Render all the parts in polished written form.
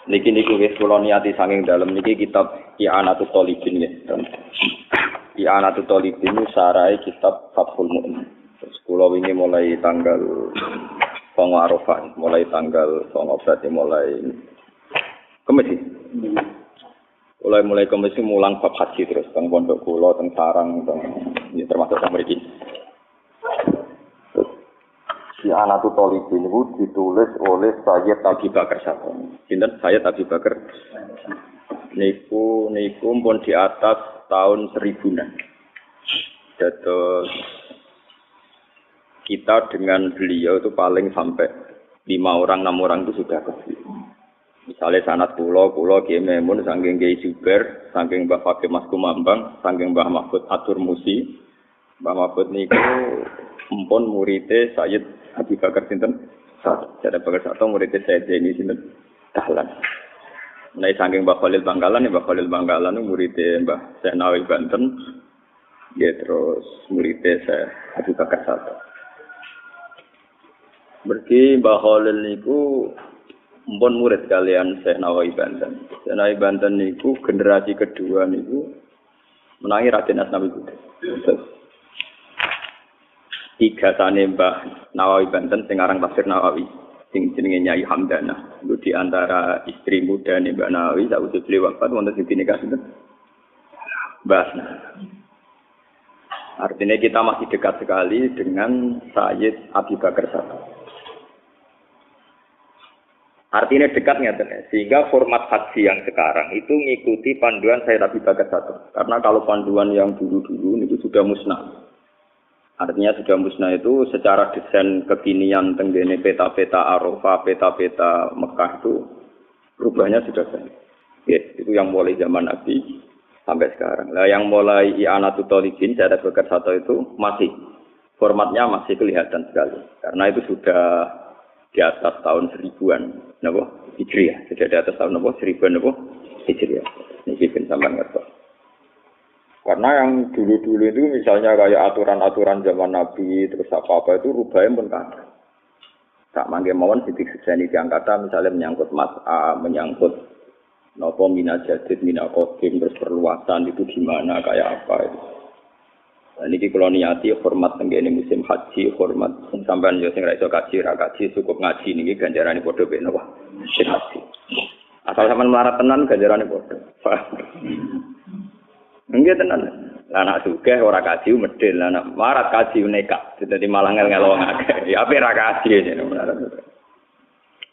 Niki niku wis kula niati saking dalem niki kitab I'anatul Thalibin nggih. I'anatul Thalibin sarai kitab Fathul Mu'in. Terus kula wingi mulai tanggal 9 Arafah, mulai tanggal 9 berarti mulai Kamis. Mulai Kamis mulang bab haji terus teng pondok kula teng sarang teng termasuk teng mriki. I'anatul Thalibin itu ditulis oleh Sayyid Abi Bakar Satoni. Sinten Sayyid Abi Bakar? Niku pun di atas tahun 1000-an. Dados kita dengan beliau itu paling sampai 5 orang 6 orang itu sudah kecil. Misalnya sanad kula Kiai Memun saking Kiai Juber, saking Mbah Fakih Mas Kumambang, saking Mbah Mahfud Atur Musi. Mbah Mahfud niku empun murite Sayyid Abi Bakar sinten? Sayyid Bakar Sato murite Sayyid Zaini sinten? Dahlan. Menawi saking Mbah Khalil Bangkalan, Mbah Khalil Bangkalan murite Mbah Senawi Banten. Ya terus murite Sayyid Abi Bakar Sato. Berarti Mbah Khalil niku mpun murid kalian Syekh Nawawi Banten. Syekh Nawawi Banten niku generasi kedua niku menangi Raden Asnawi Budet. Tiga tane Mbah Nawawi Banten sing aran Tafsir Nawawi sing jenenge Nyai Hamdana. Iku di antara istri muda nih Mbah Nawawi sakwise beliau wafat wonten sing dinikah sinten? Mbah. Artinya kita masih dekat sekali dengan Sayyid Abi Bakar Sato. Artinya dekat ngeten, sehingga format haji yang sekarang itu ngikuti panduan Sayyid Abi Bakar Sato. Karena kalau panduan yang dulu-dulu itu sudah musnah. Artinya sudah musnah itu secara desain kekinian tenggene peta-peta Arafah, peta-peta Mekah itu perubahannya sudah banyak. Ya, itu yang mulai zaman Nabi sampai sekarang. Lah yang mulai I'anatul Thalibin Sayyid Abi Bakar Sato itu masih formatnya masih kelihatan sekali. Karena itu sudah di atas tahun 1000-an, napa? Hijriah. Sudah di atas tahun napa? 1000-an napa? Hijriah. Niki ben sampean ngertos. Karena yang dulu-dulu itu misalnya kayak aturan-aturan zaman Nabi terus apa-apa itu rubahnya pun kadang. Tak mangke mawon sidik sejani diangkatan misalnya menyangkut mas'a, menyangkut napa mina jadid, mina qadim terus perluasan itu gimana kayak apa itu. Nah, niki kula niati hormat tenggene musim haji, hormat sampean yo sing ra iso kaji, ra kaji cukup ngaji niki ganjarane padha mek napa? Sing haji. Asal sampean melarat tenan ganjarane padha. Nggih tenan. Lah anak sugih ora kaji medhil, anak melarat kaji nekat. Dadi malah ngel-ngel wong akeh. Ya ape ra kaji jane melarat.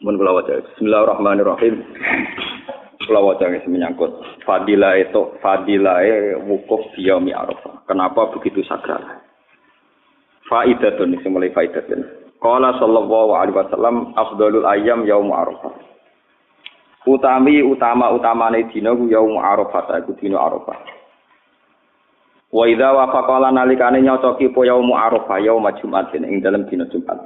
Mun kula waca Bismillahirrahmanirrahim. Kula waca menyangkut fadilah wukuf di yaumi Arafah. Kenapa begitu sakral? Faidatun mulai faidatun. Qala sallallahu alaihi wasallam afdhalul ayyam yaum Arafah. Utamane dina ku yaum Arafah iku dina Arafah. Wa idza wafaqala nalikane nyocoki po yaum Arafah yaum Jumat ing dalem dina Jumat.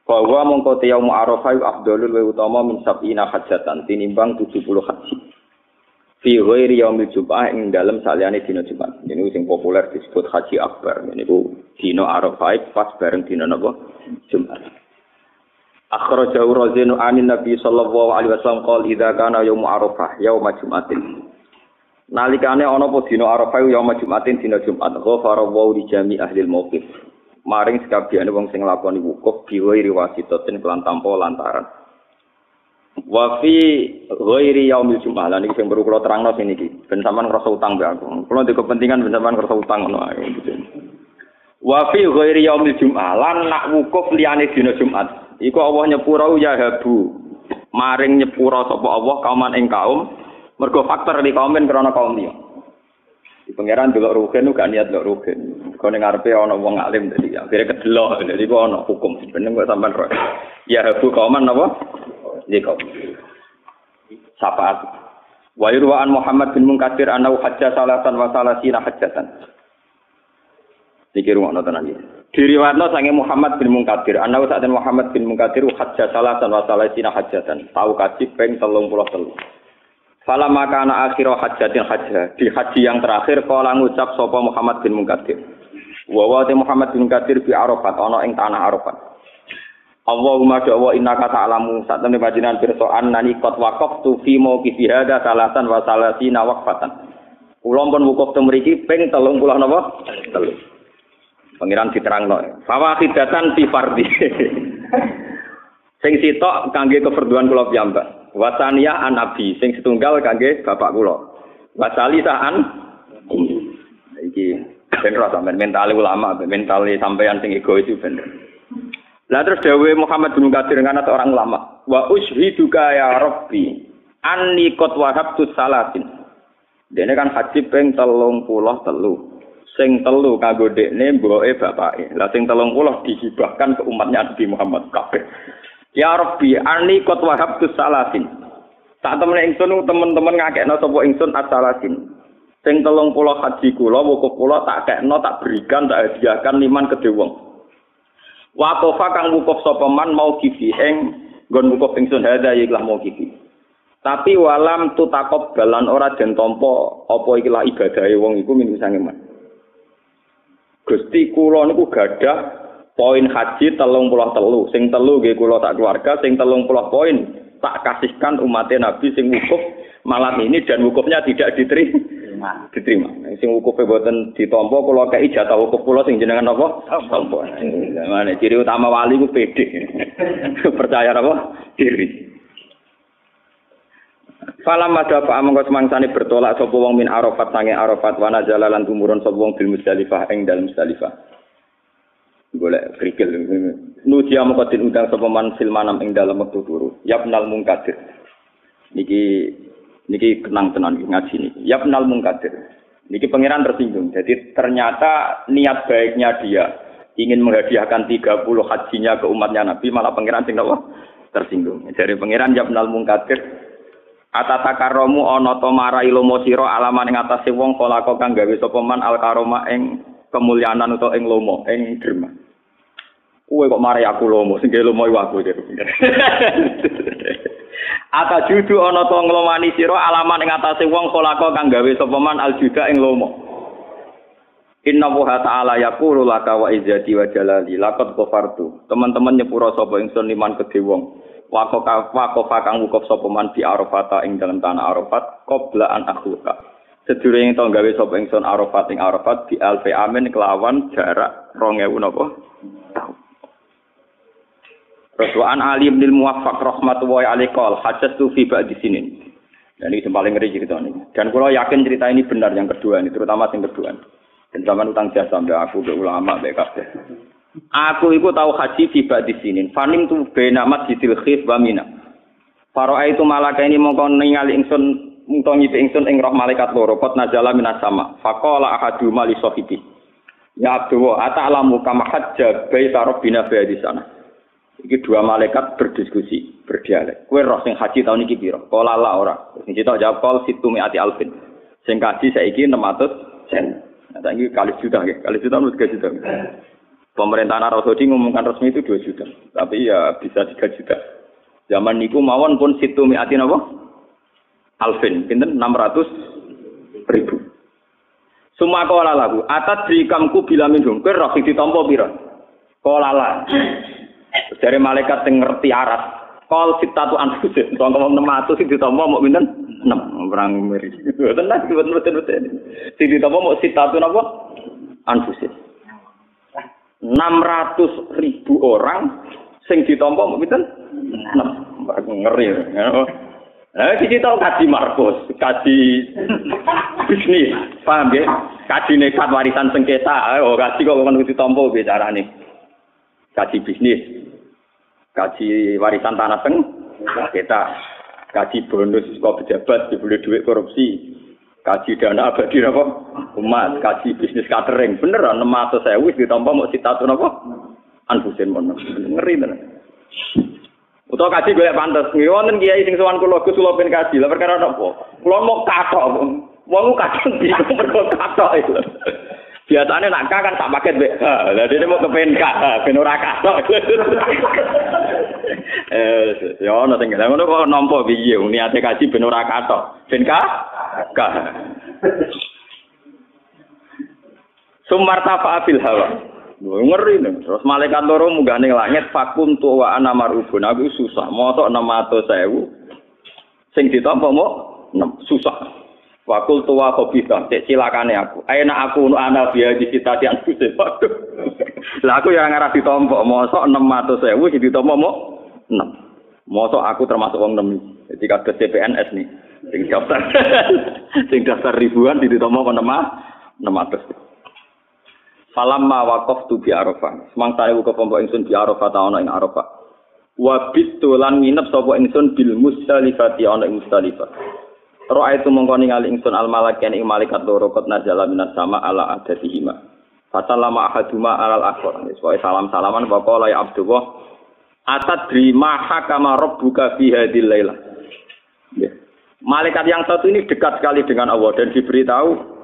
Bahwa mongko te yaum Arafah afdhalul wa utama min sab'ina hajjatan tinimbang 70 haji. Fi ghairi yaumil Jum'ah ing dalem saliyane dina Jumat. Ini sing populer disebut Haji Akbar. Niku dina Arafah pas bareng dina napa? Jumat. Akhrajahu Razinu anin Nabi sallallahu alaihi wasallam qol idza kana yaum Arafah yaum Jum'atin. Nalikane ana apa dina Arafah yaum Jum'atin dina Jumat, ghafara wa li jami ahli al-mauqif. Maring sekabehane wong sing lakoni wukuf biwiri wasitatin kelan tanpa lantaran. Wa fi ghairi yaumil Jum'ah. Lan iki sing perlu kula terangno sing iki. Ben sampean ngrasa utang mbek aku. Kula ndek kepentingan ben sampean ngrasa utang ngono ae gitu. Wa fi ghairi yaumil Jum'ah. Lan nak wukuf liyane dina Jumat. Iku Allah nyepura ya habu. Maring nyepura sapa Allah kauman ing kaum. Mergo faktor di kaumen krana kaum liya. Di pangeran delok rugen gak niat delok rugen. Kok ning ngarepe ana wong alim dadi akhire kedelok dadi kok ana hukum sebenarnya kok sampean roh. Ya habu kauman napa? Nggih kok. Sapaat. Wa yurwa'an Muhammad bin Munkatsir annahu hajja salatan wa salasina hajjatan. Iki rumakno tenan iki. Diriwayatno sange Muhammad bin Munkatsir annahu sa'atan Muhammad bin Munkatsir hajja salatan wa salasina hajjatan. Tau kaji ping 33. Fala maka ana akhir hajjatin hajjah. Di haji yang terakhir kala ngucap sapa Muhammad bin Munkatsir. Wa wa Muhammad bin Munkatsir bi Arafat ana ing tanah Arafat. Allahumma da'wa innaka ta'lamu saat temne panjenengan pirsa annani qad waqaftu fi mauqifi hadza salatan wa salasina waqfatan. Kula pun wukuf teng mriki ping 30 napa? 3. Pangeran diterangno. Fawaqidatan fi fardhi. Sing sitok kangge keperduan kula piyambak. Wasaniya an abi sing setunggal kangge bapak kula. Wasalisaan iki ben ora sampean mentale ulama, mentale sampean sing egois itu bener. Lah terus dawuh Muhammad bin Katsir kan orang ulama, wa ushiduka ya rabbi anni qad wahabtu salatin. Dene kan haji ping 33. Sing 3 kanggo dekne mboke bapake. Lah sing 30 dihibahkan ke umatnya Nabi Muhammad kabeh. Ya rabbi anni qad wahabtu salatin. Sak temene ingsun teman-teman ngakekno sapa ingsun as-salatin. Sing 30 haji kula wukuf kula tak kekno tak berikan tak hadiahkan liman kedhe wong. Waqafa kang wukuf sapa man mau kifi ing nggon wukuf ingsun hadza ikhlas mau kifi. Tapi walam tutakop balan ora den tampa apa ikhlas ibadahe wong iku min sange man. Gusti kula niku gadah poin haji 33. Sing 3 nggih kula tak keluarga, sing 30 poin tak kasihkan umat Nabi sing wukuf malam ini dan wukufnya tidak diterima. Sing wukufe boten ditampa kula kei jatah wukuf kula sing jenengan napa? Tampa. Mane ciri utama wali ku pede. Percaya apa? Diri. Falam madha fa mongko semangsane bertolak sapa wong min Arafat sange Arafat wana jalalan tumurun sapa wong bil Musdalifah ing dalem Musdalifah. Golek krikil. Nudia mongko diundang sapa man fil manam ing dalem wektu turu. Yabnal Munkadir. Niki kenang tenan ngaji niki. Yabnal Munkadir. Niki pangeran tersinggung. Jadi ternyata niat baiknya dia ingin menghadiahkan 30 hajinya ke umatnya Nabi malah pangeran sing napa tersinggung. Dari pangeran Yabnal Munkadir Atatakarromu ana ta marai lomo sira alaman ing atase wong kolako kang gawe sapa man al-karoma ing kemuliaan utawa ing lomo ing derma. Kowe kok marai aku lomo sing lomo iku aku. Ata judu ana ta nglomani sira alaman ing atase wong kolako kang gawe sapa man al-juda ing lomo. Inna wa ta'ala yaqulu laka wa izzati wa jalali laqad ghafartu. Teman-teman nyepura sapa ingsun liman kedhe wong. Waqafa kang wukuf sapa man di Arafat ing dalem tanah Arafat qabla an akhluka. Sedurunge to gawe sapa ingsun Arafat ing Arafat di alfi amin kelawan jarak 2000 napa tahun. Rasulullah Ali bin Muwaffaq rahmatullahi alaihi qol hajjatu fi ba'di sinin. Dan ini paling ngeri cerita ini. Dan kalau yakin cerita ini benar yang kedua ini, terutama yang kedua. Dan zaman utang jasa mbak aku, mbak ulama, mbak kabeh. Aku iku tahu haji tiba di sini. Fanim tu benamat di Khif wa Mina. Faro'a itu malaka ini mongko ningali ingsun mung ngipi ingsun ing roh malaikat loro kot nazala minas sama. Faqala ahadu mali sahibi. Ya Abdullah, ata'lamu kama hajja baita rabbina fi sana. Iki dua malaikat berdiskusi, berdialek. Kowe roh sing haji tahun iki pira? Qala la ora. Sing kita jawab qol situ mi'ati alfin. Sing haji saiki 600 sen. Nah, saiki kali juta nggih. Kali juta mesti 3 juta. Pemerintahan Arab Saudi ngumumkan resmi itu 2 juta. Tapi ya bisa 3 juta. Zaman niku mawon pun situ mi'atin apa? Alfin. Pinten 600.000. Sumakola lagu. Atat dikamku bila minum. Kowe roh sing ditampa pira? Kolala. Dari malaikat sing ngerti aras. Kol sitatu anfusin. Tongkol 600 sing ditampa mok pinten? 6. Perang meri. Tenan betul-betul. Sing ditampa mok sitatu napa? Anfusin. 600.000 orang sing ditampa mok pinten? 6. Ngeri. Iki tau kaji Markus, kaji bisnis. Paham nggih? Kaji nekat warisan sengketa. Oh, kaji kok ngono ditampa bicarane. Kaji bisnis. Kaji warisan tanah sengketa. Kaji bonus kok pejabat dibeli duit korupsi. Kaji dana abadi apa? Umat, kaji bisnis catering. Bener 600.000 ditampa mok sitatu napa? Anfusin mon. Ngeri tenan. Utawa kaji golek pantes. Wonten kiai sing sowan kula Gus kula ben kaji. Lah perkara napa? Kula mau kathok. Wong kadang bingung mergo kathok iku. Biasane nak kan sak paket mbek. Lah dene mau kepen ben ora kathok. Ya ono sing ngono kok nampa piye niate kaji ben ora kathok. Ben Sumarta fa'abil hawa. Ngeri nih. Terus malaikat loro munggah ning langit fakum tu wa ana marubun. Aku susah. Mosok 600.000 sing ditampa mo susah. Fakul tuwa kobisa, cek cilakane aku. Enak aku nu ana biaya di cita yang susah. Waduh. Lah aku yang ngarah ditampa. Mosok 600.000 sing ditampa mo 6. Mosok aku termasuk wong 6. Jadi kados CPNS nih. Sing daftar ribuan ditampa apa 600. Falamma waqaftu bi Arafah. Semangsa iku kepompok ingsun bi Arafah ta ana ing Arafah. Wa bitu lan nginep sapa ingsun bil Musdalifati ana ing Musdalifah. Ra'aitu mongko ningali ingsun al malakan ing malaikat loro kot nazala minas sama ala adatihima. Fatalama ahaduma alal akhir. Wis salam-salaman faqala ya Abdullah atadri ma hakama rabbuka fi hadhil lailah. Ya. Malaikat yang satu ini dekat sekali dengan Allah dan diberitahu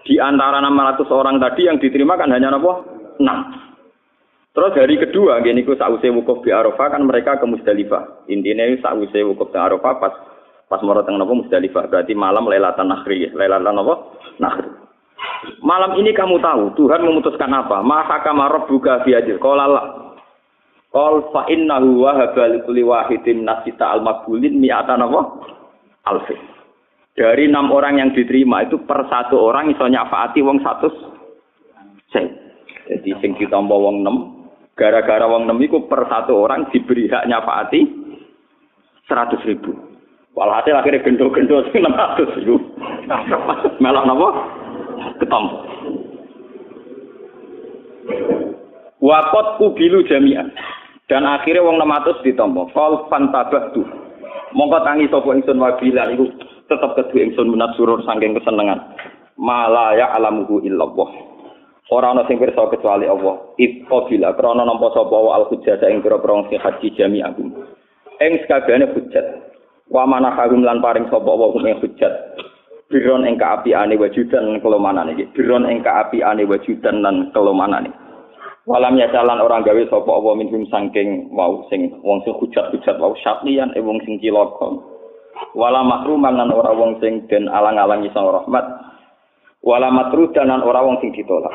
di antara 600 orang tadi yang diterima kan hanya apa? 6. Terus hari kedua, gini ku sausé wukuf di Arafah kan mereka ke Musdalifah. Intinya sausé wukuf di Arafah pas mara teng napa Musdalifah. Berarti malam Lailatan Nakhri. Lailatan apa? Nakhri. Malam ini kamu tahu Tuhan memutuskan apa? Ma hakama rabbuka fi hadil. Qala la. Qal fa innahu wahaba li kulli wahidin nasita al-maqbulin mi'atan apa? Alfi. Dari 6 orang yang diterima itu per 1 orang iso nyafaati wong 100 sen. Jadi sing ditampa wong 6, gara-gara wong 6 iku per 1 orang diberi hak nyafaati 100.000. Walhasil akhirnya gendo-gendo 600.000. Melok napa? Ketampa. Waqat kubilu jami'an. Dan akhirnya wong 600 ditampa. Qal fantabahtu. Mongko tangi sapa ingsun wabilan iku tetap kedua ingsun menat surur saking kesenengan. Mala ya alamuhu illallah. Ora ana sing pirsa kecuali Allah. Iqabila krana nampa sapa al hujjah ing pira-pira sing haji jami'akum. Ing sakabehane hujjat. Wa manahum lan paring sapa wa ing hujjat. Biron ing kaapiane wajudan kelomanane iki. Biron ing kaapiane wajudan lan kelomanane. Walam ya jalan orang gawe sapa apa minhum saking wau sing wong sing hujat-hujat wau syatlian wong sing cilaka. Wala makruman lan ora wong sing den alang-alangi sang rahmat. Wala matrudan lan ora wong sing ditolak.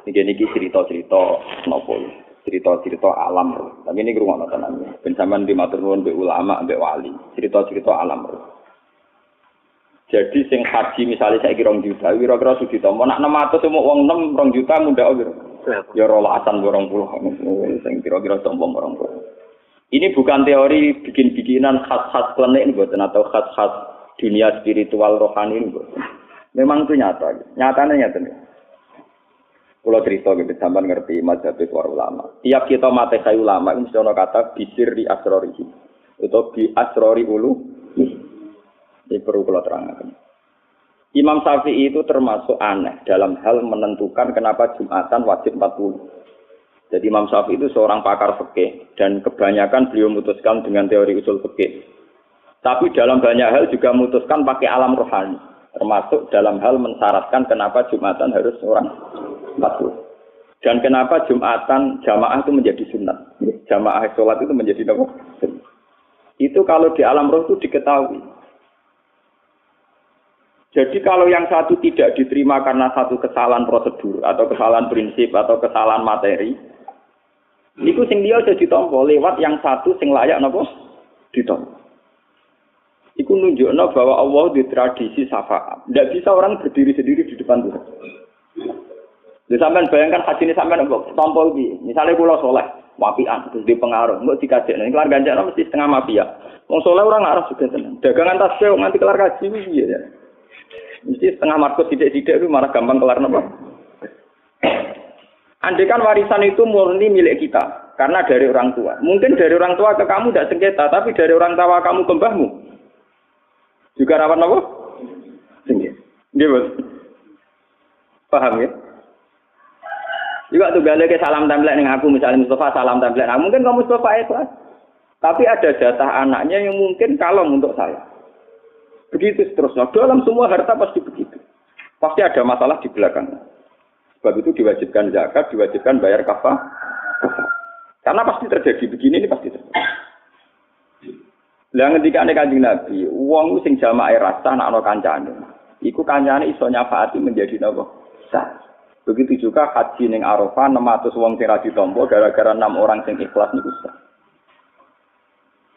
Niki cerita-cerita napa cerita-cerita alam. Tapi ini ngrungokno tenan. Ben sampean dimatur nuwun mbek ulama, mbek wali. Cerita-cerita alam. Jadi sing haji misalnya saya kira 2 juta, kira-kira sudah ditompo. Nak 600 semua uang 2 juta mudah kira. Ya rolasan 20. Sing kira-kira tompo 20. Ini bukan teori bikin-bikinan khas-khas klenik mboten atau khas-khas dunia spiritual rohani mboten. Memang itu nyata. Nyatanya nyata. Kalau cerita gitu sampean ngerti mazhab para ulama. Tiap kita matehai ulama mesti ana kata bisirri asrorihi. Atau bi asrori ulu. Ini perlu kalau terangkan. Imam Syafi'i itu termasuk aneh dalam hal menentukan kenapa Jumatan wajib 40. Jadi Imam Syafi'i itu seorang pakar fikih dan kebanyakan beliau memutuskan dengan teori usul fikih. Tapi dalam banyak hal juga memutuskan pakai alam rohani. Termasuk dalam hal mensyaratkan kenapa Jumatan harus orang 40. Dan kenapa Jumatan jamaah itu menjadi sunat. Jamaah sholat itu menjadi apa? Itu kalau di alam roh itu diketahui. Jadi kalau yang satu tidak diterima karena satu kesalahan prosedur atau kesalahan prinsip atau kesalahan materi, itu sing dia sudah ditompo lewat yang satu sing layak napa ditompo. Iku nunjukno bahwa Allah di tradisi syafaat. Tidak bisa orang berdiri sendiri di depan Tuhan. Jadi sampean bayangkan haji ini sampean tompo iki. Misalnya kula saleh, wapian terus di pengaruh, mbok dikajekne kelar ganjaran mesti setengah mafia. Wong saleh ora ngarep juga seneng. Dagangan tasbih nganti kelar kaji piye ya. Mesti setengah markus sidik-sidik itu malah gampang kelar napa. Andai kan warisan itu murni milik kita karena dari orang tua. Mungkin dari orang tua ke kamu tidak sengketa, tapi dari orang tua kamu ke mbahmu juga rawan napa? Sengketa. Nggih, Bos. Paham ya? Juga tuh gale ke salam template ning aku misalnya Mustafa salam template. Nah, mungkin kamu Mustafa ikhlas. Tapi ada jatah anaknya yang mungkin kalong untuk saya. Begitu seterusnya. Dalam semua harta pasti begitu. Pasti ada masalah di belakang. Sebab itu diwajibkan zakat, diwajibkan bayar kafah. Karena pasti terjadi begini, ini pasti terjadi. Lah ketika nek Kanjeng Nabi, wong sing jamaah rasa anak ana kancane. Iku kancane iso nyafaati menjadi napa? Sah. Begitu juga haji ning Arafah 600 wong sing ra ditampa gara-gara 6 orang sing ikhlas niku sah.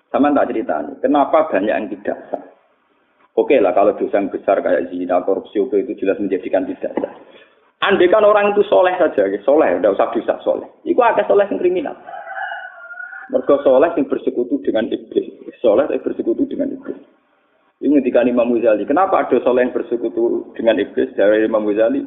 Sama tak ceritani, kenapa banyak yang tidak sah? Oke lah kalau dosa yang besar kayak zina, korupsi itu jelas menjadikan tidak sah. Andai kan orang itu soleh saja, soleh, tidak usah dosa soleh. Iku agak soleh yang kriminal. Mergo soleh yang bersekutu dengan iblis, soleh yang bersekutu dengan iblis. Ini ketika Imam Ghazali, kenapa ada soleh yang bersekutu dengan iblis? Dari Imam Ghazali,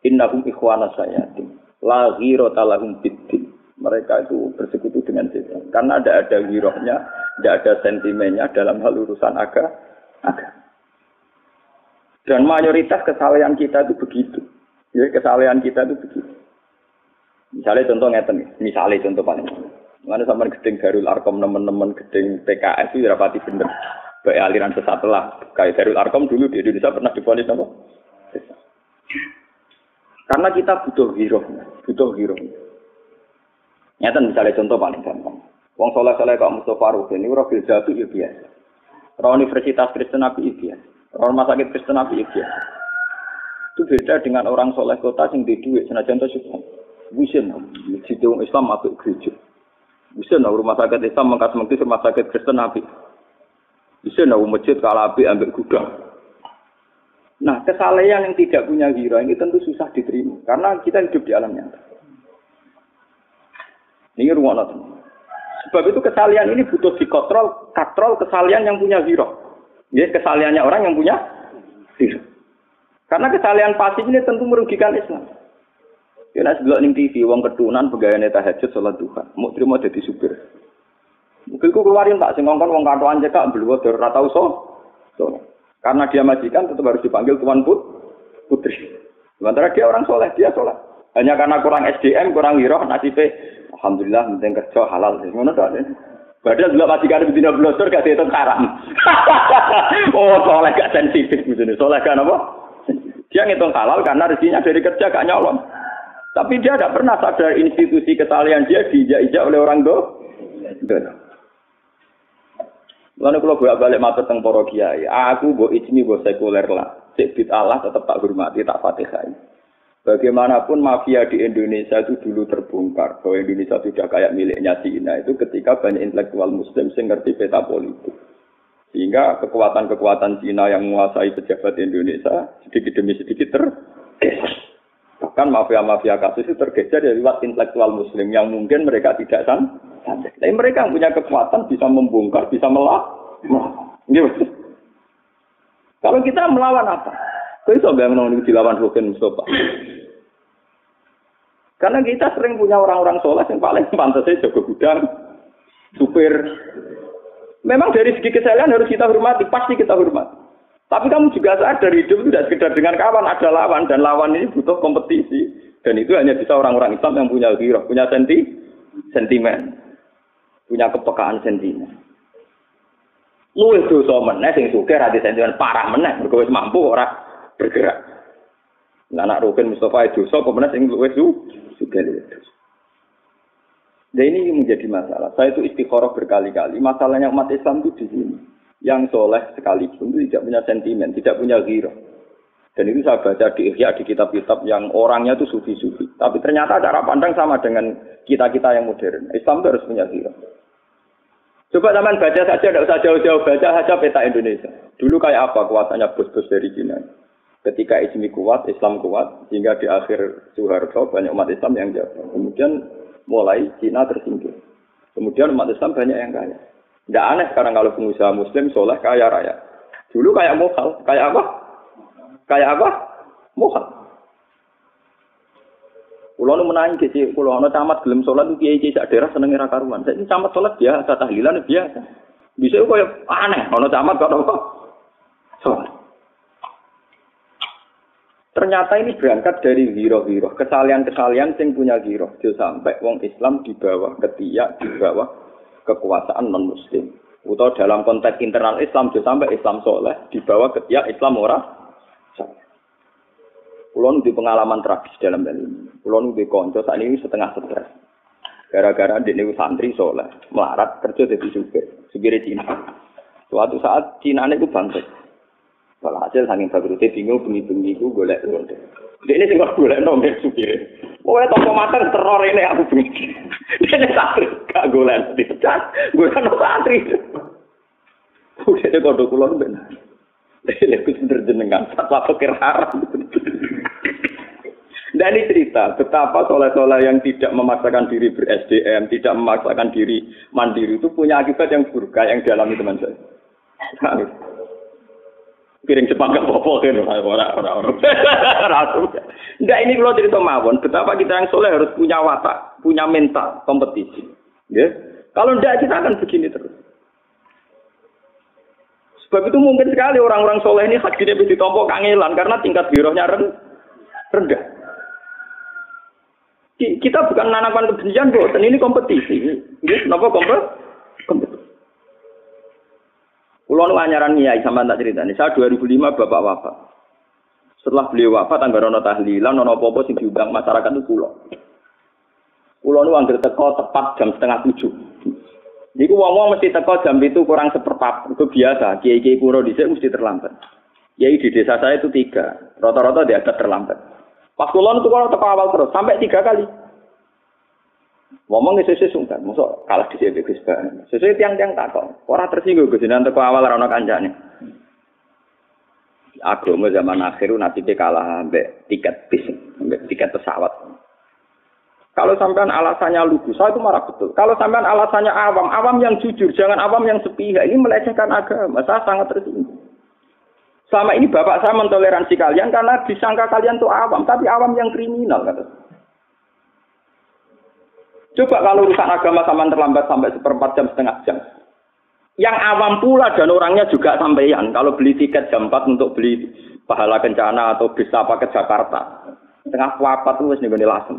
innahum ikhwana sayatin, la ghirata lahum biddin. Mereka itu bersekutu dengan setan. Karena tidak ada girohnya, tidak ada sentimennya dalam hal urusan agama. Dan mayoritas kesalahan kita itu begitu. Ya, kesalahan kita itu begitu. Misalnya contoh ngeten, misalnya contoh paling. Mana sama gedeng Darul Arkom teman-teman gedeng PKS itu rapati bener. Baik aliran sesat lah. Kayak Darul Arkom dulu di Indonesia pernah divonis apa? Karena kita butuh giroh. Nyata misalnya contoh paling gampang. Wong soleh-soleh kok Mustafa Ruhin ini Rofil Jatuh ya biasa. Orang Universitas Kristen Nabi biasa. Orang rumah sakit Kristen Nabi biasa. Itu beda dengan orang soleh kota yang di duit. Senajan itu juga. Bisa masjid Islam atau gereja. Bisa rumah sakit Islam mengkas-mengkis rumah sakit Kristen Nabi. Bisa masjid Kalabi ambil gudang. Nah kesalahan yang tidak punya ghirah ini tentu susah diterima. Karena kita hidup di alam nyata. Ini ruang nanti. Sebab itu kesalahan ini butuh dikotrol, katrol kesalahan yang punya ghirah. Ya, kesalahannya orang yang punya ghirah. Karena kesalahan pasif ini tentu merugikan Islam. Ya, nek delok ning TV wong ketunan pegawene tahajud salat duha, mau trimo dadi supir. Mungkin ku keluarin tak sing ngongkon wong kantoan cekak mbluwo ora tau so. Karena dia majikan tetap harus dipanggil tuan putri. Sementara dia orang soleh, dia soleh. Hanya karena kurang SDM, kurang ghirah, nasibnya alhamdulillah penting kerja halal. Ngono ta. Padahal dulu majikan betina blosor gak dihitung haram. Oh, soleh gak sensitif begini. Soleh kan apa? Dia ngitung halal karena rezekinya dari kerja gak nyolong. Tapi dia tidak pernah sadar institusi kesalahan dia diijak-ijak oleh orang do. Lalu kalau bolak-balik matur teng para kiai, aku mbok ijmi mbok sekuler lah. Sik bid Allah tetap tak hormati, tak fatihai. Bagaimanapun mafia di Indonesia itu dulu terbongkar bahwa Indonesia sudah kayak miliknya Cina itu ketika banyak intelektual Muslim yang ngerti peta politik. Sehingga kekuatan-kekuatan Cina yang menguasai pejabat Indonesia sedikit demi sedikit tergeser. Bahkan mafia-mafia kasus itu tergeser dari lewat intelektual Muslim yang mungkin mereka tidak sadar. Tapi mereka yang punya kekuatan bisa membongkar, bisa melawan. Gitu. Kalau kita melawan apa? Kau bisa nggak menolak dilawan Rukin Mustafa? Karena kita sering punya orang-orang soleh yang paling pantas saja jaga gudang, supir. Memang dari segi kesalahan harus kita hormati, pasti kita hormati. Tapi kamu juga sadar hidup itu tidak sekedar dengan kawan, ada lawan dan lawan ini butuh kompetisi. Dan itu hanya bisa orang-orang Islam yang punya ghirah, punya sentimen, punya kepekaan sentimen. Luwih dosa meneh sing sugih ra sentimen parah meneh, mergo wis mampu ora bergerak. Lah anak Rukin Mustafa dosa kok meneh sing luwih sugih. Dan ini menjadi masalah. Saya itu istikharah berkali-kali. Masalahnya umat Islam itu di sini. Yang soleh sekalipun itu tidak punya sentimen, tidak punya ghirah. Dan itu saya baca di Ihya, di kitab-kitab yang orangnya itu sufi-sufi. Tapi ternyata cara pandang sama dengan kita-kita yang modern. Islam itu harus punya ghirah. Coba zaman baca saja, tidak usah jauh-jauh, baca saja peta Indonesia. Dulu kayak apa kuasanya bos-bos dari Cina. Ketika Islam kuat, sehingga di akhir Soeharto banyak umat Islam yang jatuh. Kemudian mulai Cina tersingkir. Kemudian umat Islam banyak yang kaya. Tidak aneh sekarang kalau pengusaha Muslim soleh kaya raya. Dulu kayak mohal, kayak apa? Kayak apa? Mohal. Kulo nu menangi sih, kulo nu camat gelem salat itu kiai sak daerah seneng ra karuan. Saiki camat salat biasa, tahlilan biasa. Bisa koyo aneh, ono camat kok apa? Salat. Ternyata ini berangkat dari ghirah-ghirah, kesalahan-kesalahan yang punya ghirah. Sampai wong Islam di bawah ketiak, di bawah kekuasaan non-Muslim. Atau dalam konteks internal Islam, sampai Islam soleh, di bawah ketiak Islam ora. Kulo di pengalaman tragis dalam hal ini. Kulo di konco saat ini setengah stres. Gara-gara di santri soleh, melarat kerja jadi supir Cina. Suatu saat Cina itu bangkit. Kalau hasil saking bagusnya bingung bengi-bengi itu golek. Ini sing kok golekno mek supire. Pokoke toko mater teror ini aku bengi. Dene santri gak golek dipecat. Gue kan santri. Udah kok kula bener. Lek bener jenengan fatwa fikir haram. Dan ini cerita betapa soleh-soleh yang tidak memaksakan diri ber-SDM, tidak memaksakan diri mandiri itu punya akibat yang buruk yang dialami teman saya. Piring Jepang gak apa-apa kan orang-orang. Enggak, ini kalau cerita mawon, betapa kita yang soleh harus punya watak, punya mental kompetisi. Ya. Kalau enggak kita akan begini terus. Sebab itu mungkin sekali orang-orang soleh ini hajinya bisa ditompo kangelan karena tingkat girohnya rendah. Kita bukan menanamkan kebencian, dan ini kompetisi. Ya, kenapa kompetisi? Kulo nu anyaran nyai sampean tak critani. Saya 2005 bapak wafat. Setelah beliau wafat anggar ana tahlilan ana apa-apa sing diundang masyarakat itu kulo. Kulo nu anggar teko tepat jam 6:30. Niku wong-wong mesti teko jam 7 kurang seperempat. Itu biasa, kiai-kiai kuno dhisik mesti terlambat. Kiai di desa saya itu 3. Rata-rata dia ada terlambat. Pas kulo nu teko awal terus sampai 3 kali. Ngomong sesuai sungkan, mosok kalah di sini Gus Ban. Sesuai tiang-tiang takon. Ora tersinggung Gus nanti ke awal ora ono kancane. Agama zaman akhir nasibe kalah ambek tiket bis, ambek tiket pesawat. Kalau sampean alasannya lugu, saya itu marah betul. Kalau sampean alasannya awam yang jujur, jangan awam yang sepihak. Ini melecehkan agama. Saya sangat tersinggung. Selama ini bapak saya mentoleransi kalian karena disangka kalian tuh awam, tapi awam yang kriminal kata. Coba kalau urusan agama sampean terlambat sampai 1/4 jam, setengah jam. Yang awam pula dan orangnya juga sampeyan. Kalau beli tiket jam 4 untuk beli pahala kencana atau bis apa ke Jakarta. Setengah 4 itu wis ning Lasem.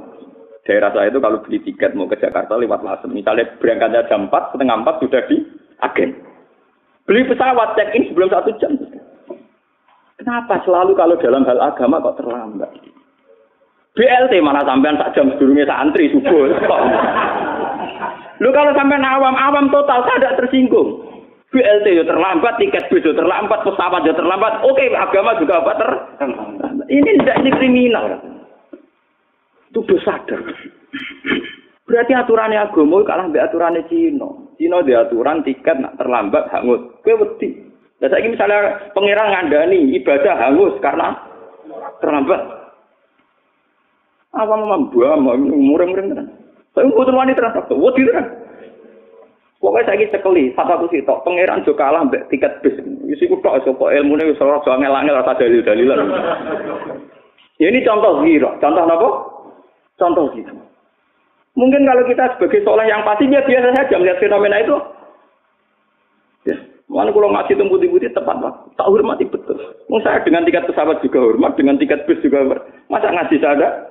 Daerah saya itu kalau beli tiket mau ke Jakarta lewat Lasem. Misalnya berangkatnya jam 4, setengah 4 sudah di agen. Beli pesawat check-in sebelum 1 jam. Kenapa selalu kalau dalam hal agama kok terlambat? BLT mana sampean sak jam sedurunge santri subuh. Lu kalau sampean awam total tidak tersinggung. BLT yo terlambat, tiket bis yo terlambat, pesawat yo terlambat. Oke, agama juga apa Ini tidak ini kriminal. Itu dosa sadar. Berarti aturannya agama kalah mbek aturannya Cina. Cina dia aturan tiket nak terlambat hangus. Kowe wedi. Lah saiki misalnya pangeran ngandani ibadah hangus karena terlambat. Awam mureng-mureng tenan. Saya mboten wani tenan, wedi tenan. Pokoke saiki cekeli, fatwa sitok, pangeran jo kalah mbek tiket bis. Wis iku tok sapa ilmune wis ora angel-angel ora dalil-dalilan. Ya ini contoh zero. Contoh napa? Contoh gitu. Mungkin kalau kita sebagai soleh yang pasti ya biasa saja melihat fenomena itu. Ya, mana kalau ngaji temputi-temputi tepat Pak. Tak hormati betul. Saya dengan tiket pesawat juga hormat, dengan tiket bis juga hormat. Masa ngaji saya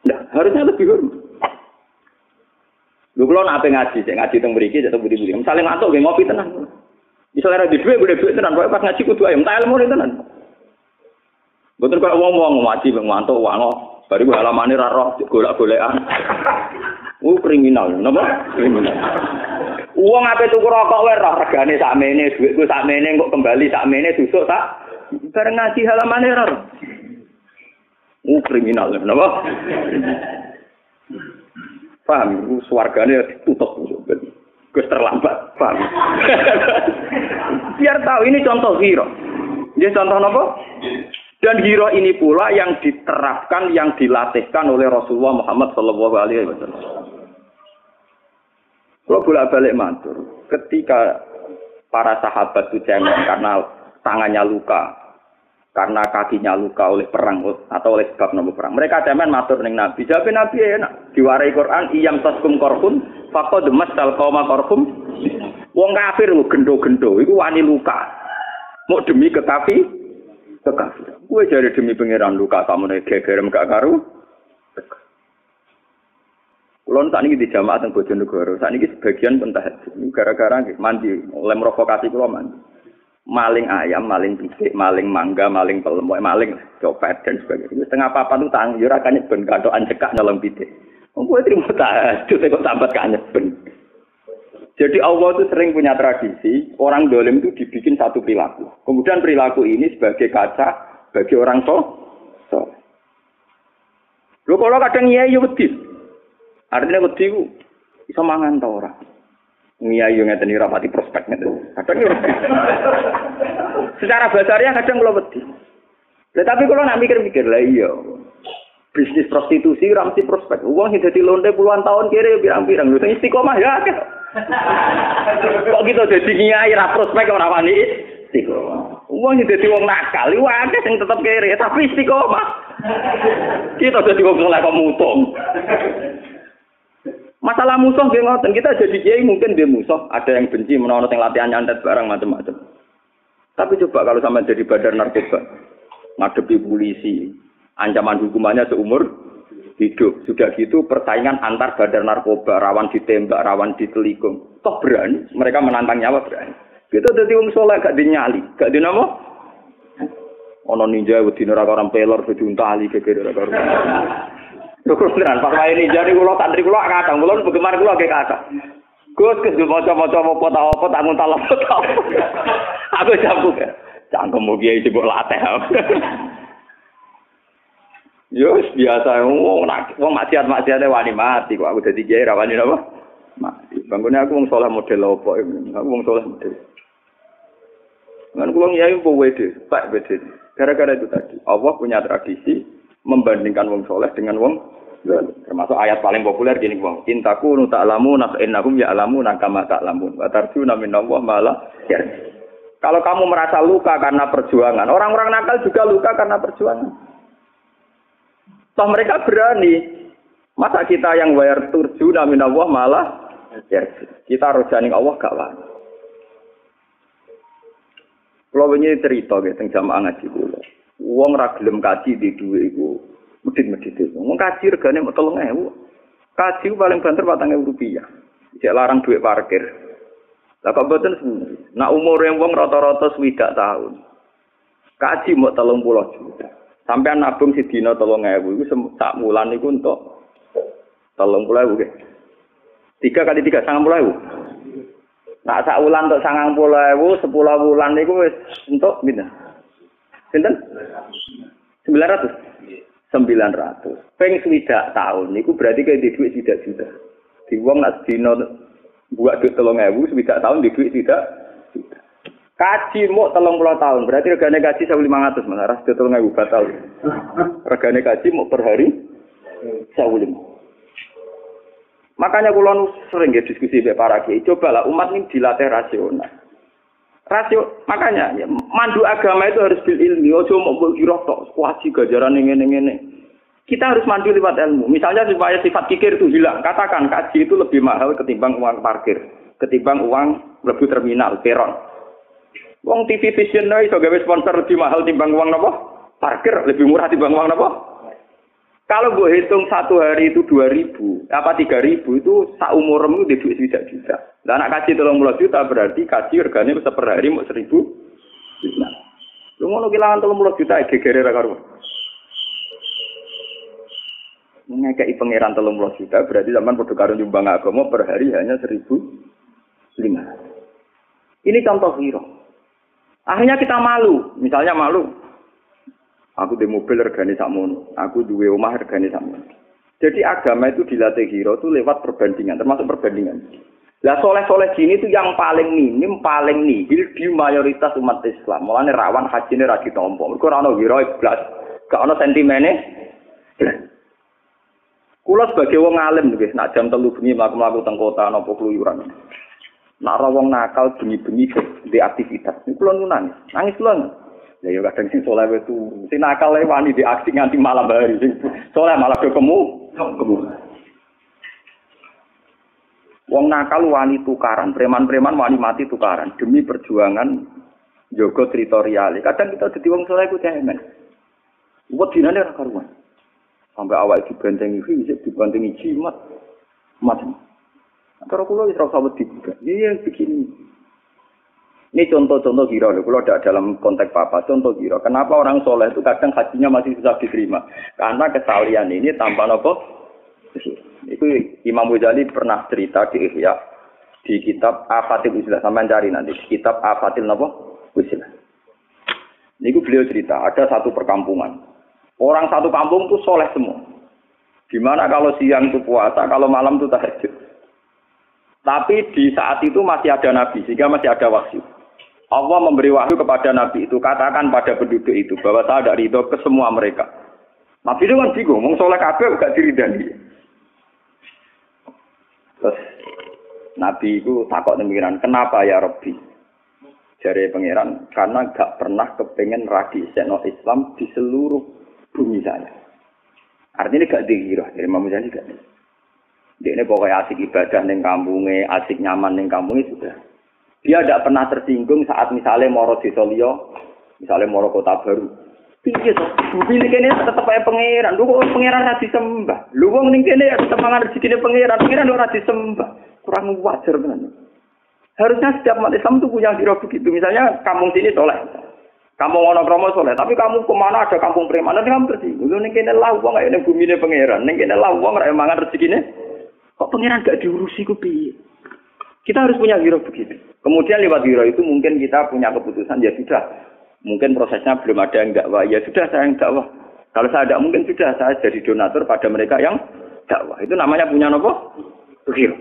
nah, harusnya lebih hormat. Lu kalau nak ngaji teng mriki, teng budi-budi. Misalnya ngantuk nggih ngopi tenan. Misalnya ada duit, boleh duit tenan. Pas ngaji kudu ayam, tak ilmu tenan. Betul kok wong-wong ngaji ngantuk wango, baru halamane ra roh golek-golekan. Kriminal, napa? Kriminal. Wong ape tuku rokok wae roh regane sakmene, dhuwitku sakmene kok kembali sakmene dusuk tak bareng ngaji halamane ra roh. Kriminal, napa? Paham, swargane ditutup. Gus terlambat, paham. Biar tahu ini contoh hero. Dia contoh napa? Dan hero ini pula yang diterapkan, yang dilatihkan oleh Rasulullah Muhammad sallallahu alaihi wasallam. Kalau bolak-balik matur, ketika para sahabat itu cengeng karena tangannya luka, karena kakinya luka oleh perang atau oleh sebab nopo perang. Mereka cemen matur ning Nabi. Jawab Nabi enak. Diwarai Quran, "Iyam taskum korhun, faqad masal qauma korhum." Wong kafir lho gendo-gendo iku wani luka. Mau demi kekafir. Kowe jare demi pangeran luka samune gegerem gak karu. Kulon saat ini di jamaah teng Bojonegoro. Saat ini sebagian pentah gara-gara mandi, oleh provokasi kulo mandi. Maling ayam, maling pisik, maling mangga, maling pelem, maling copet dan sebagainya. Setengah papan itu tang, yo ra kanyek ben katokan cekak nyolong pitik. Wong kowe trimo tahajud kok sambat kanyek ben. Jadi Allah itu sering punya tradisi, orang dolim itu dibikin satu perilaku. Kemudian perilaku ini sebagai kaca bagi orang soleh. Lho kalau kadang ngiyai yo wedi. Artinya wedi ku iso mangan ta ora? Ngiyai yo ngeten ora pati prospek ngeten. Kadang yo wedi. Secara basarnya kadang kula wedi. Tapi kalau nak mikir-mikir lah iya. Bisnis prostitusi ramsi prospek. Uang sing dadi lonte puluhan tahun kiri pirang-pirang lho sing istiqomah ya akeh. Kok kita dadi nyai ra prospek ora wani istiqomah. Uang sing dadi wong nakal iku akeh sing tetep kiri tapi istiqomah. Kita dadi wong saleh kok mutung. Masalah musuh nggih ngoten, kita jadi kiai mungkin dia musuh, ada yang benci menawa sing latihan nyantet barang macam-macam. Tapi coba kalau sampean jadi bandar narkoba, ngadepi polisi, ancaman hukumannya seumur hidup. Sudah gitu persaingan antar bandar narkoba, rawan ditembak, rawan ditelikung. Toh berani, mereka menantang nyawa berani. Kita dadi wong saleh gak dinyali, gak dinamo. Ono ninja wedi ora orang pelor diuntali gegere ora karo. Lho tenan Pak Wae ninja niku kula santri kula kadang kula bagaimana kula ge kata. Gus maca-maca apa tak nguntal apa. Aku jambuk. Cangkem kiai sing kok latih. Yo biasa wong maksiat-maksiate wani mati kok aku dadi kiai ra wani napa? Mati. Bangunane aku wong saleh model apa aku wong saleh model. Kan kula kiai kok wede, Pak wede. Gara-gara itu tadi, Allah punya tradisi membandingkan wong saleh dengan wong zalim. Termasuk ayat paling populer gini wong, "In takunu ta'lamuna fa innahum ya'lamuna kama ta'lamun wa tarjuna minallah ma la yarjun." Kalau kamu merasa luka karena perjuangan, orang-orang nakal juga luka karena perjuangan. Toh mereka berani. Masa kita yang bayar turjuna minallah malah yarjun. Kita rojani Allah gak wani. Kalau ini cerita tentang jamaah ngaji kula. Wong ra gelem kaji di dhuwit iku medhit-medhit. Wong kaji regane 3.000. Kaji paling banter 4.000 rupiah. Cek larang dhuwit parkir. Lah kok mboten sebenarnya. Nak umure wong rata-rata 20 tahun. Kaji mau 30 juta. Sampeyan nabung sedina 3.000 iku sak wulan iku entuk 30.000 nggih. 3 kali 3 90.000. Nah, sak wulan untuk 90.000, 10 wulan niku wis entuk pinten? Pinten? 900. 900. Ping 20 tahun niku berarti kaya di duit 3 juta. Di wong nak sedina buat duit 3.000, 20 tahun di duit 3 juta. Kaji mau 30 tahun, berarti regane kaji 1.500, Mas. Ras 3.000 batal. Regane kaji mau per hari 1.500. Makanya kula sering diskusi dengan para kiai, cobalah umat ini dilatih rasional. Makanya ya, mandu agama itu harus bil ilmi, ojo mau kira tok kuaci gajaran ngene-ngene. Kita harus mandu lewat ilmu. Misalnya supaya sifat kikir itu hilang, katakan kaji itu lebih mahal ketimbang uang parkir, ketimbang uang mlebu terminal, peron. Wong TV Vision iso gawe sponsor lebih mahal timbang uang napa? Parkir lebih murah timbang uang napa? Kalau gue hitung satu hari itu 2.000, apa 3.000 itu sak umurmu di duit 3 juta. Lah anak kaji 30 juta berarti kaji regane per hari mau 1.000. Nah, lu ngono kehilangan 30 juta gegere ra karo. Ngekeki pangeran 30 juta berarti zaman padha karo nyumbang agama per hari hanya 1.500. Ini contoh hero. Akhirnya kita malu, misalnya malu. Aku di mobil regane sakmono, aku duwe omah regane sakmono. Jadi agama itu dilatih hiro itu lewat perbandingan, termasuk perbandingan. Lah soleh-soleh gini itu yang paling minim, paling nihil di mayoritas umat Islam. Mulane rawan hajine ra ditampa. Mergo ora ono hiro blas, gak ono sentimene. Kula sebagai wong alim nggih, nak jam 3 bengi mlaku-mlaku teng kota napa kluyuran. Nak ora wong nakal bengi-bengi di aktivitas. Niku kula nangis kula. Ya yo kadang sing saleh itu sing nakal wani di aksi nganti malam hari sing saleh malah kemu. Wong nakal wani tukaran, preman-preman wani mati tukaran demi perjuangan jaga teritorial. Kadang kita dadi wong saleh ku cemen. Wedinane ora karuan. Sampai awake dibentengi fisik, dibentengi jimat. Macam. Antara kula wis ora usah wedi. Iya begini. Ini contoh-contoh hiro, kalau tidak dalam konteks apa, contoh hiro. Kenapa orang soleh itu kadang hajinya masih susah diterima? Karena kesalian ini tanpa apa? Itu Imam Ghazali pernah cerita di Ihya, di kitab Afatil Usilah. Sampai cari nanti, kitab Afatil apa? Usilah. Ini beliau cerita, ada satu perkampungan. Orang satu kampung itu soleh semua. Gimana kalau siang itu puasa, kalau malam itu tahajud. Tapi di saat itu masih ada Nabi, sehingga masih ada wahyu. Allah memberi wahyu kepada Nabi itu, katakan pada penduduk itu, bahwa saya tidak ridho ke semua mereka. Nabi itu kan bingung, ngomong soleh kabeh gak diridani. Terus Nabi itu takut demikian, kenapa ya Rabbi? Jari pangeran, karena gak pernah kepengen radisekno Islam di seluruh bumi saya. Artinya gak dihirah, dari Imam Ghazali gak. Dia ini pokoknya asik ibadah ning kampungnya, asik nyaman ning kampungnya sudah. Dia tidak pernah tersinggung saat misalnya moro desa liya, misalnya moro kota baru. Piye to? Bumi kene tetep ae pangeran. Lho kok pangeran ra disembah. Lho wong ning kene ya tetep mangan rezekine pangeran ora disembah. Kurang wajar tenan. Harusnya setiap umat Islam itu punya hero begitu. Misalnya kampung sini soleh. Kampung Wonokromo soleh, tapi kamu kemana ada kampung preman, nanti kamu tersinggung. Lu ning kene lah wong kaya ning bumine pangeran, ning kene lah wong ra mangan rezekine. Kok pangeran gak diurusi ku piye? Kita harus punya hero begitu. Kemudian lewat hero itu mungkin kita punya keputusan ya sudah. Mungkin prosesnya belum ada yang dakwah, ya sudah saya yang dakwah. Kalau saya tidak mungkin sudah saya jadi donatur pada mereka yang dakwah. Itu namanya punya apa? Hero.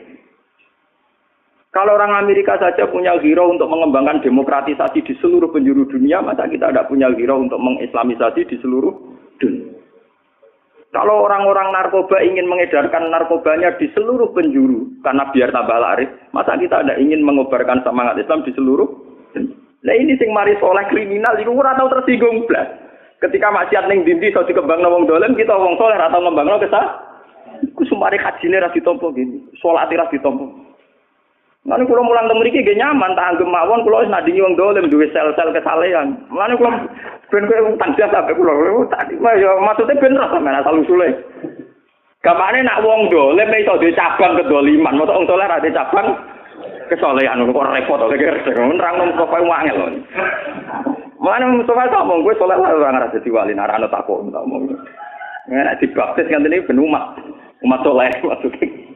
Kalau orang Amerika saja punya hero untuk mengembangkan demokratisasi di seluruh penjuru dunia, masa kita tidak punya hero untuk mengislamisasi di seluruh dunia? Kalau orang-orang narkoba ingin mengedarkan narkobanya di seluruh penjuru, karena biar tambah laris, masa kita tidak ingin mengobarkan semangat Islam di seluruh dunia? Nah ini sing mari soleh kriminal, itu ora tau tersinggung blas. Ketika maksiat ning dindi iso dikembangno wong dolen, kita wong soleh ora tau ngembangno kesah. Iku sumare hajine ra ditampa gini, salate ra ditampa. Mulane kula mulang teng mriki nggih nyaman, tak anggem mawon kula wis nandingi wong dolen duwe sel-sel kesalehan. Mulane kula ben kowe utang jasa sampe kula tadi ya maksude ben ra sampeyan asal usule. Gamane nak wong dolen iso duwe cabang kedoliman, mosok wong soleh ra duwe cabang kesolehan kok repot to kira nerangno kok kowe wangel lho. Mulane Mustafa ngomong kowe soleh ora ngrasa dadi wali nek ana takok ngomong. Nek dibaptis ngene ben umat soleh maksudnya.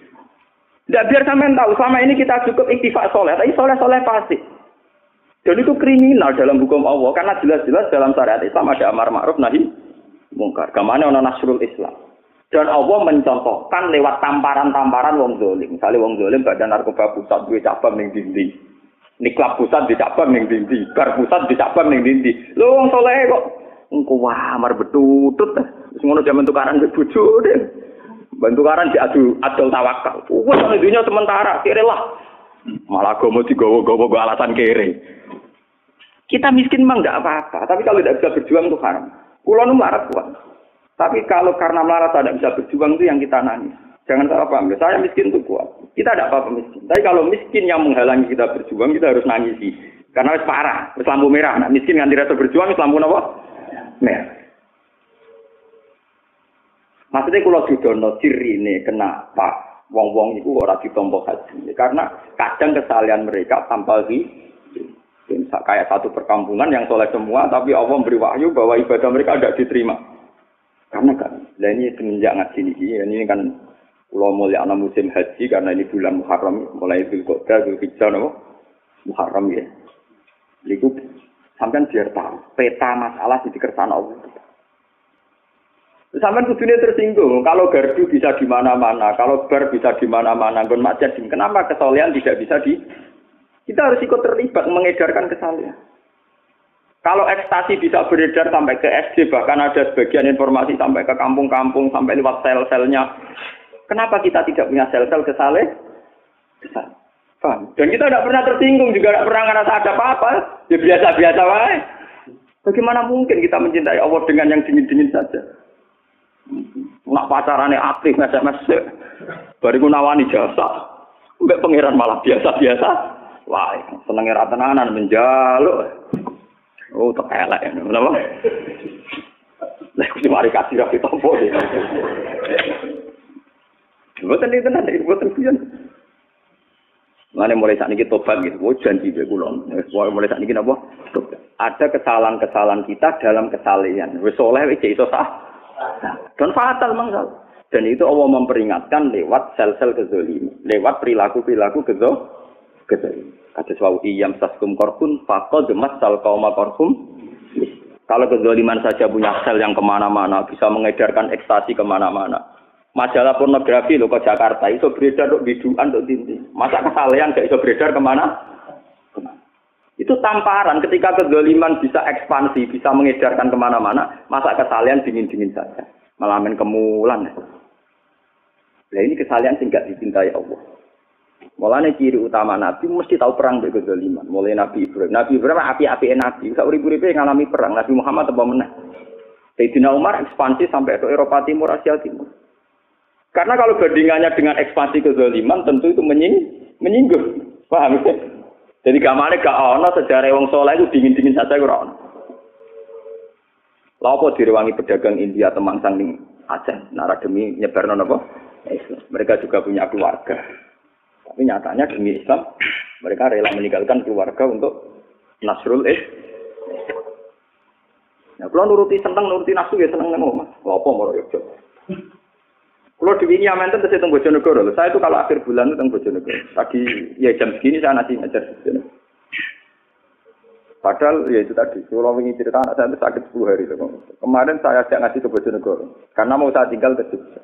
Tidak biar sampean tahu, selama ini kita cukup iktifak soleh, tapi soleh-soleh pasti. Dan itu kriminal dalam hukum Allah, karena jelas-jelas dalam syariat Islam ada amar ma'ruf nahi mungkar. Kemana ono nasrul Islam. Dan Allah mencontohkan lewat tamparan-tamparan wong zalim. Misalnya wong zalim badan narkoba pusat duwe cabang ning dindi. Niklab pusat di cabang ning dindi, bar pusat di cabang ning dindi. Lho wong soleh kok engko amar betutut. Wis ngono jaman tukaran mbek bojone. Bantukaran diadu adol tawakal. Wes ana dunya sementara, kere lah. Malah gomo digowo-gowo go alasan kere. Kita miskin memang enggak apa-apa, tapi kalau tidak bisa berjuang itu haram. Kulo nu melarat kuat. Tapi kalau karena melarat tidak bisa berjuang itu yang kita nangis. Jangan salah paham. Saya miskin itu kuat. Kita tidak apa-apa miskin. Tapi kalau miskin yang menghalangi kita berjuang, kita harus nangisi. Karena wis parah, wis lampu merah. Nah, miskin nganti rasa berjuang, wis lampu apa? Merah. Maksudnya kalau didono cirine kenapa wong-wong itu ora ditampa haji? Karena kadang kesalahan mereka tanpa kayak satu perkampungan yang soleh semua, tapi Allah beri wahyu bahwa ibadah mereka tidak diterima. Karena kan, nah ini semenjak ngaji ini kan pulau mulia anak musim haji karena ini bulan Muharram, mulai Dzulqa'dah, Dzulhijjah, Muharram ya. Itu sampai biar tahu peta masalah di kersane Allah. Sampai kudune tersinggung, kalau gardu bisa di mana-mana, kalau bar bisa di mana-mana, gon maksiat, kenapa kesolehan tidak bisa kita harus ikut terlibat mengedarkan kesalehan. Kalau ekstasi bisa beredar sampai ke SD, bahkan ada sebagian informasi sampai ke kampung-kampung, sampai lewat sel-selnya. Kenapa kita tidak punya sel-sel kesalehan? Dan kita tidak pernah tersinggung, juga tidak pernah ngerasa ada apa-apa, ya biasa-biasa wae. Bagaimana mungkin kita mencintai Allah dengan yang dingin-dingin saja? Nak pacarane aktif SMS, bariku nawani jasa, mbek pangeran malah biasa-biasa. Wah, senenge ra tenanan menjaluk. Oh, tak elek ya, kenapa? Lah kuwi mari kasih ra ditompo. Mboten iki tenan, mboten kuyon. Mane mulai saat ini tobat gitu, janji be kula. Mulai saat ini napa? Ada kesalahan-kesalahan kita dalam kesalehan. Wis saleh wis iso sah. Dan fatal mangsal. Dan itu Allah memperingatkan lewat sel-sel kezaliman, lewat perilaku-perilaku kezaliman. Kata suau iyam saskum korpun faqad masal qauma korpum. Kalau kezaliman saja punya sel yang kemana-mana, bisa mengedarkan ekstasi kemana-mana, Majalah pornografi lho ke Jakarta iso beredar kok biduan kok tinti. Masa kesalehan gak iso beredar kemana? Itu tamparan ketika kezaliman bisa ekspansi, bisa mengedarkan kemana-mana, masa kesalehan dingin-dingin saja. Malamen kemulan. Nah ini kesalehan sing gak dicintai Allah. Mulane ciri utama Nabi mesti tahu perang mbek kezaliman. Mulai Nabi Ibrahim. Nabi Ibrahim api-apike Nabi. Sak urip-uripe ngalami perang. Nabi Muhammad apa meneh? Sayyidina Umar ekspansi sampai ke Eropa Timur, Asia Timur. Karena kalau bandingannya dengan ekspansi kezaliman tentu itu menyinggung. Paham ya? Jadi gamane gak ana sejarah wong saleh itu dingin-dingin saja ora ono. Lha apa direwangi pedagang India temangsang ning Aceh nara demi nyebarno napa? Islam. Mereka juga punya keluarga. Tapi nyatanya demi Islam mereka rela meninggalkan keluarga untuk nasrul Nah, kalau nuruti nafsu ya seneng nang omah. Lha apa moro yo. Kalau di ini amanten terus teng Bojonegoro. Saya itu kalau akhir bulan itu teng Bojonegoro. Pagi ya jam segini saya nanti ngajar di sana. Padahal ya itu tadi. Kalau ingin cerita anak saya itu sakit 10 hari. Kemarin saya ajak ngaji ke Bojonegoro. Karena mau saya tinggal ke Jogja.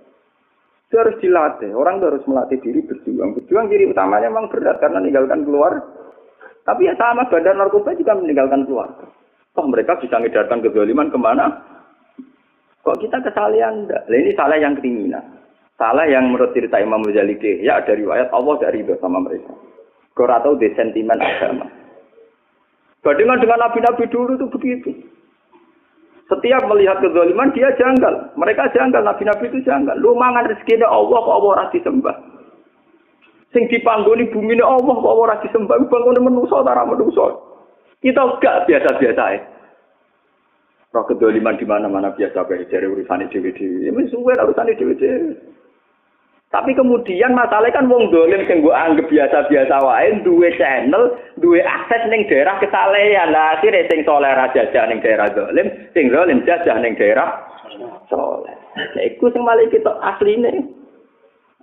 Itu harus dilatih. Orang itu harus melatih diri berjuang. Berjuang diri utamanya memang berat karena meninggalkan keluar. Tapi ya sama bandar narkoba juga meninggalkan keluarga. Toh mereka bisa mengedarkan kezaliman kemana? Kok kita kesalahan enggak? Nah, ini salah yang kriminal. Salah yang menurut cerita Imam Ghazali ya ada riwayat Allah dari itu sama mereka. Kau tahu di sentimen agama. Bandingan dengan nabi-nabi dulu itu begitu. Setiap melihat kezaliman dia janggal. Mereka janggal, nabi-nabi itu janggal. Lu mangan rezeki Allah kok Allah ora disembah. Sing dipanggoni bumi ini Allah kok ora disembah. Bangun menungso ora menungso. Kita enggak biasa-biasa ya. Roh kezaliman di mana-mana biasa bae jare urusane dhewe-dhewe. Ya wis suwe urusane dhewe-dhewe. Tapi kemudian masalahnya kan wong dolim sing mbok anggap biasa-biasa wae duwe channel, duwe akses ning daerah kesalehan. Lah akhire sing saleh ra jajah ning daerah dolim, sing dolim jajah ning daerah saleh. Lah iku sing malah kita asline.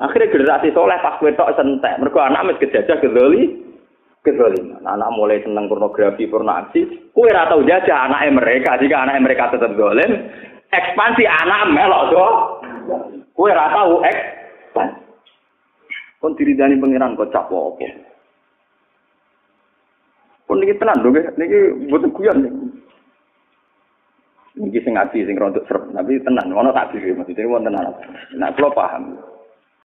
Akhire generasi saleh pas wetok sentek. Mergo anak wis kejajah kezaliman. Anak mulai seneng pornografi, pornoaksi. Kowe ora tau jajah anake mereka, jika anake mereka tetep dolim, ekspansi anak melok do. Kowe ora tau kon diridani pangeran kok cap apa. Kon niki tenan lho niki mboten guyon niki. Niki sing ati sing rontok serep, tapi tenan ono takdir maksudnya wonten ana. Nek kula paham.